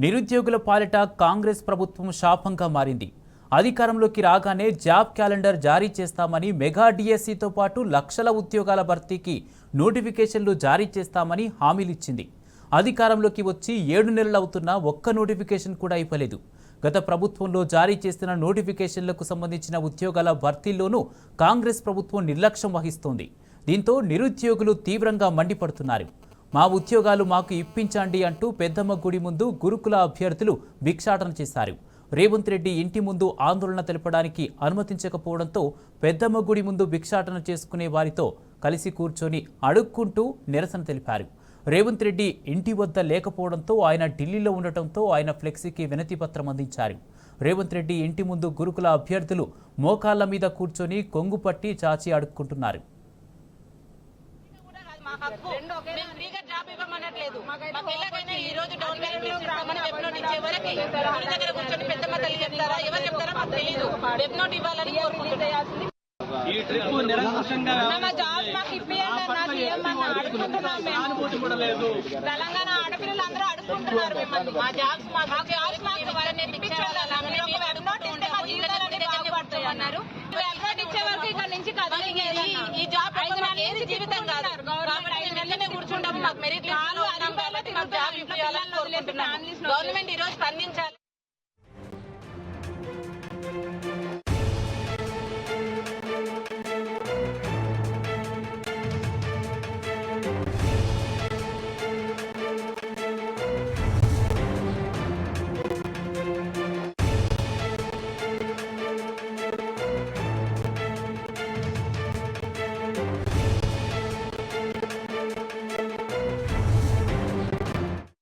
నిరుద్యోగుల పాలిట కాంగ్రెస్ ప్రభుత్వం శాపంగా మారింది. అధికారంలోకి రాగానే జాబ్ క్యాలెండర్ జారీ చేస్తామని, మెగా డిఎస్సితో పాటు లక్షల ఉద్యోగాల భర్తీకి నోటిఫికేషన్లు జారీ చేస్తామని హామీలిచ్చింది. అధికారంలోకి వచ్చి 7 నెలలు అవుతున్నా ఒక్క నోటిఫికేషన్ కూడా ఇవ్వలేదు. గత ప్రభుత్వంలో జారీ చేసిన నోటిఫికేషన్లకు సంబంధించిన ఉద్యోగాల భర్తీల్లోనూ కాంగ్రెస్ ప్రభుత్వం నిర్లక్ష్యం వహిస్తోంది. దీంతో నిరుద్యోగులు తీవ్రంగా మండిపడుతున్నారు. మా ఉద్యోగాలు మాకు ఇప్పించండి అంటూ పెద్దమ్మ గుడి ముందు గురుకుల అభ్యర్థులు భిక్షాటన చేశారు. రేవంత్ రెడ్డి ఇంటి ముందు ఆందోళన తెలపడానికి అనుమతించకపోవడంతో పెద్దమ్మ గుడి ముందు భిక్షాటన చేసుకునే వారితో కలిసి కూర్చొని అడుక్కుంటూ నిరసన తెలిపారు. రేవంత్ రెడ్డి ఇంటి వద్ద లేకపోవడంతో ఆయన ఢిల్లీలో ఉండటంతో ఆయన ఫ్లెక్సీకి వినతి పత్రం అందించారు. రేవంత్ రెడ్డి ఇంటి ముందు గురుకుల అభ్యర్థులు మోకాళ్ల మీద కూర్చొని కొంగు పట్టి చాచి అడుక్కుంటున్నారు. తెలంగాణ ఆడపిల్లలందరూ అడుగుతుంటున్నారు. ఇచ్చే వరకు ఇక్కడ నుంచి ఈ జాబ్ జీవితం కాదు. కూర్చుంటాము. మాకు మెరిట్ జాబ్ ఇవ్వాలని గవర్నమెంట్ ఈ రోజు స్పందించాలి.